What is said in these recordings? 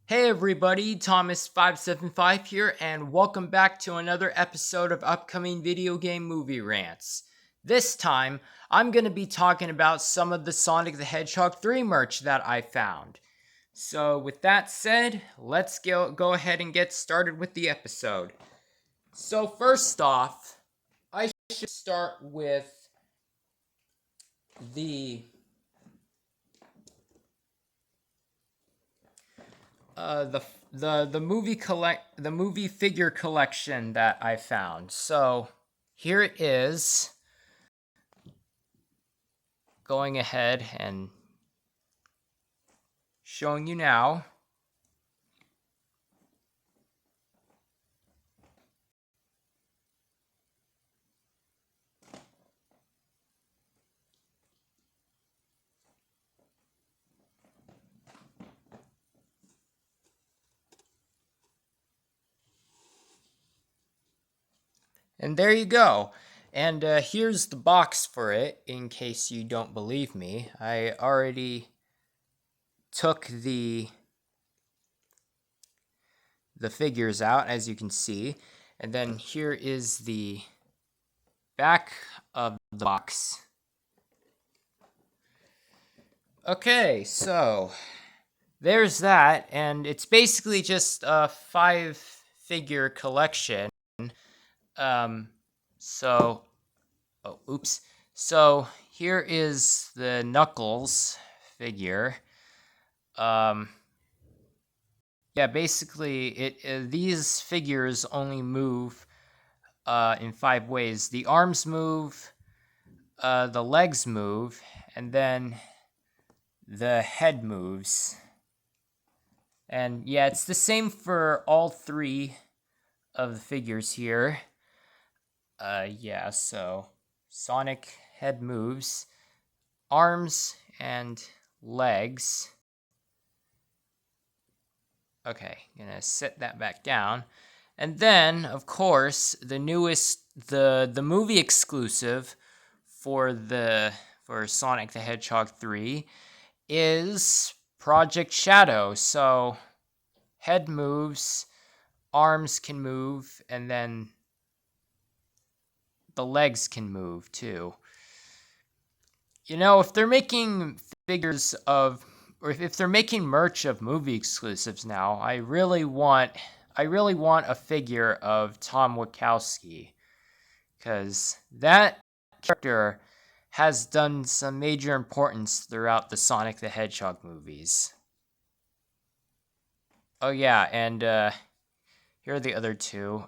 Hey everybody, Thomas575 here, and welcome back to another episode of upcoming video game movie rants. This time, I'm going to be talking about some of the Sonic the Hedgehog 3 merch that I found. So, with that said, let's go ahead and get started with the episode. So, first off, I should start with the the movie figure collection that I found. So here it is. Going ahead and showing you now. And there you go. And here's the box for it, in case you don't believe me. I already took the figures out, as you can see. And then here is the back of the box. Okay, so there's that, and it's basically just a 5-figure collection. So here is the Knuckles figure. Basically, these figures only move in 5 ways. The arms move, the legs move, and then the head moves. And yeah, it's the same for all 3 of the figures here. So Sonic head moves, arms and legs. Okay, gonna set that back down. And then, of course, the movie exclusive for Sonic the Hedgehog 3 is Project Shadow. So head moves, arms can move, and then the legs can move too. You know, if they're making if they're making merch of movie exclusives now, I really want a figure of Tom Wachowski, because that character has done some major importance throughout the Sonic the Hedgehog movies. Oh yeah, and here are the other 2.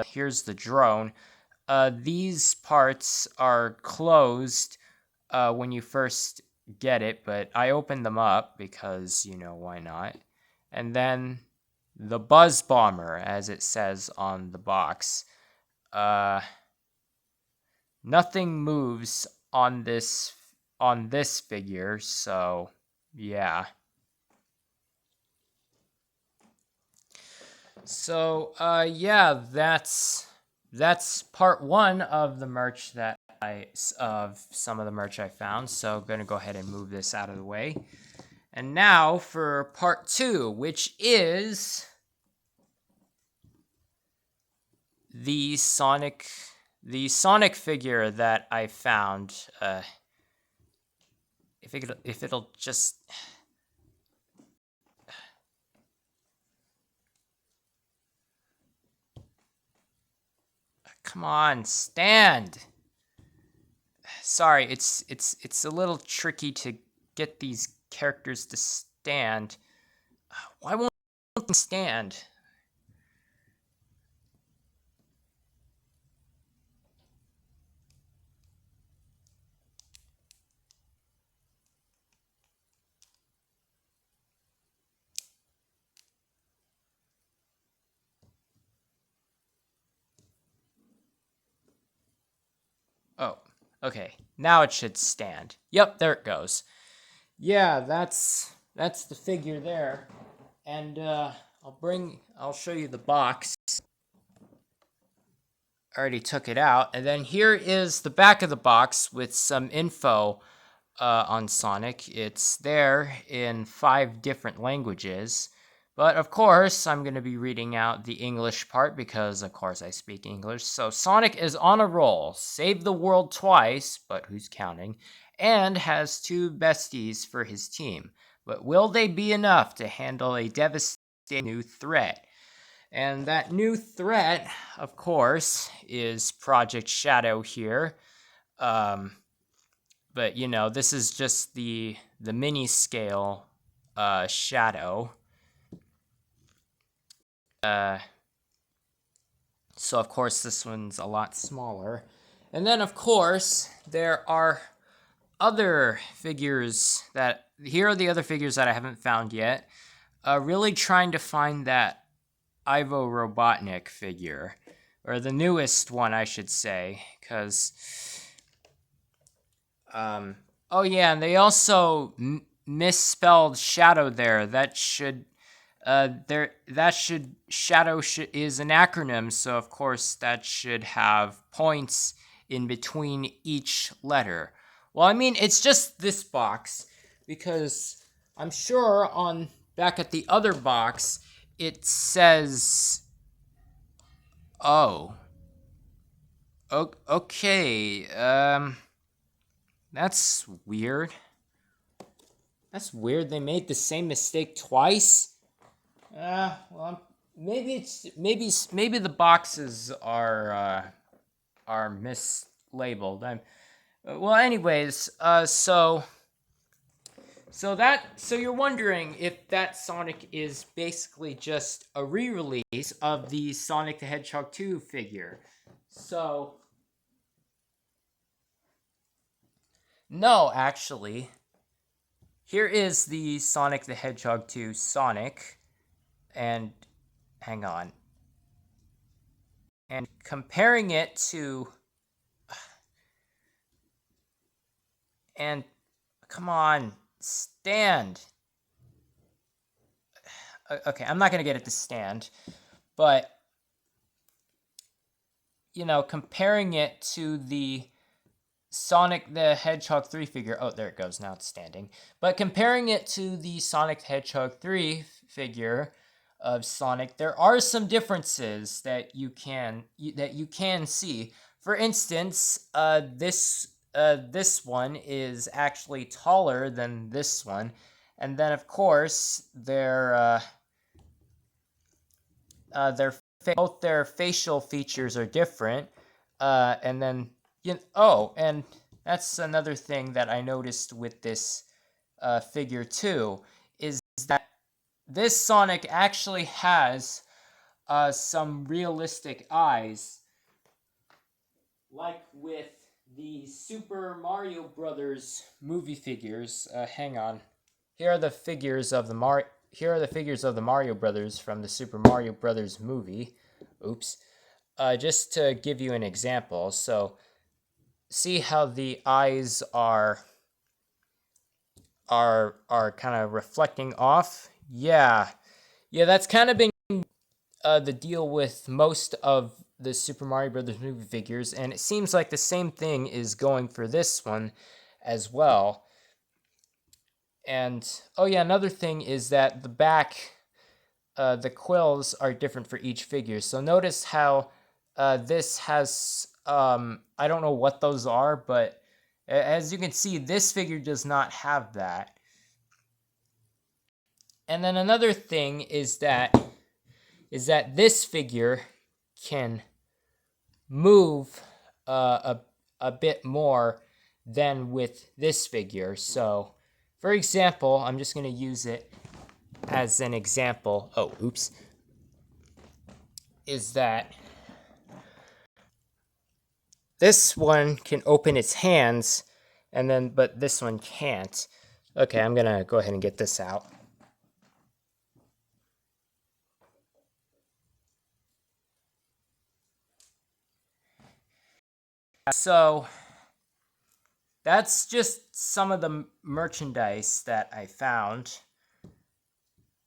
Here's the drone. These parts are closed when you first get it, but I opened them up because, why not? And then the Buzz Bomber, as it says on the box. Nothing moves on this figure, so yeah. So that's part 1 of the merch of some of the merch I found. So I'm gonna go ahead and move this out of the way. And now for part 2, which is the Sonic figure that I found. If it'll just. Come on, stand. Sorry, it's a little tricky to get these characters to stand. Why won't they stand? Oh, okay. Now it should stand. Yep, there it goes. Yeah, that's the figure there. And I'll show you the box. I already took it out. And then here is the back of the box with some info on Sonic. It's there in 5 different languages, But of course, I'm going to be reading out the English part because, of course, I speak English. So Sonic is on a roll, saved the world twice, but who's counting, and has 2 besties for his team. But will they be enough to handle a devastating new threat? And that new threat, of course, is Project Shadow here. But you know, this is just the mini scale Shadow. So of course this one's a lot smaller. And then of course there are other figures that, here are the other figures that I haven't found yet. Really trying to find that Ivo Robotnik figure, or the newest one I should say, because oh yeah, and they also misspelled Shadow there. That should Shadow is an acronym, so of course that should have points in between each letter. Well, I mean, it's just this box, because I'm sure on back at the other box it says, oh, okay, that's weird. That's weird. They made the same mistake twice. Well, maybe the boxes are mislabeled. Well, anyways, so you're wondering if that Sonic is basically just a re-release of the Sonic the Hedgehog 2 figure. So no, actually. Here is the Sonic the Hedgehog 2 Sonic. And hang on. And comparing it to, and come on, stand. Okay, I'm not going to get it to stand, but you know, comparing it to the Sonic the Hedgehog 3 figure, oh, there it goes, now it's standing. But comparing it to the Sonic the Hedgehog 3 figure of Sonic, there are some differences that you can see. For instance, this one is actually taller than this one, and then of course both their facial features are different, and then and that's another thing that I noticed with this figure too, is that this Sonic actually has some realistic eyes, like with the Super Mario Brothers movie figures. Hang on, here are the figures of the Mario Brothers from the Super Mario Brothers movie. Oops. Just to give you an example, so see how the eyes are kind of reflecting off? Yeah, that's kind of been the deal with most of the Super Mario Brothers movie figures, and it seems like the same thing is going for this one as well. And oh yeah, another thing is that the back, the quills are different for each figure. So notice how this has, I don't know what those are, but as you can see, this figure does not have that. And then another thing is that this figure can move a bit more than with this figure. So, for example, I'm just going to use it as an example. Oh, oops. Is that this one can open its hands, but this one can't. Okay, I'm going to go ahead and get this out. So that's just some of the merchandise that I found.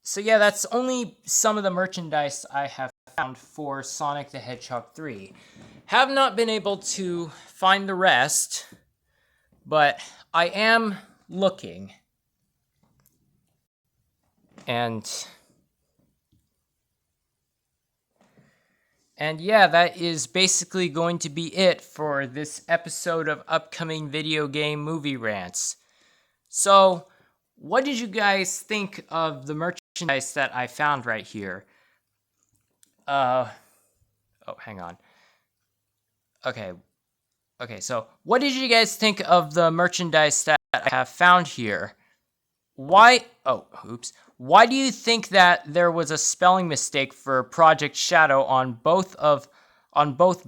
So yeah, that's only some of the merchandise I have found for Sonic the Hedgehog 3. Have not been able to find the rest, but I am looking. And And yeah, that is basically going to be it for this episode of upcoming video game movie rants. So, what did you guys think of the merchandise that I found right here? Oh, hang on. Okay, so what did you guys think of the merchandise that I have found here? Why do you think that there was a spelling mistake for Project Shadow on both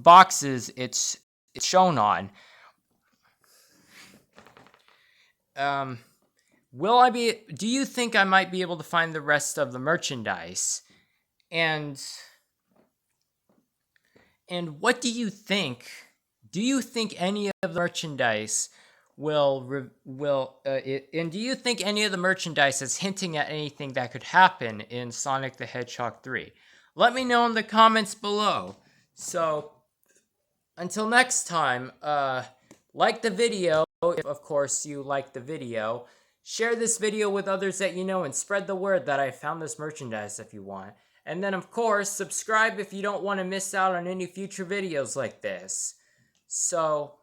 boxes it's shown on? Um, do you think I might be able to find the rest of the merchandise? And what do you think? Do you think any of the merchandise and do you think any of the merchandise is hinting at anything that could happen in Sonic the Hedgehog 3? Let me know in the comments below. So, until next time, like the video if of course you like the video. Share this video with others that you know and spread the word that I found this merchandise if you want. And then of course, subscribe if you don't want to miss out on any future videos like this. So,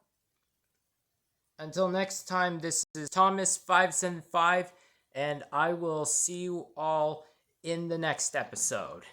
until next time, this is Thomas575, and I will see you all in the next episode.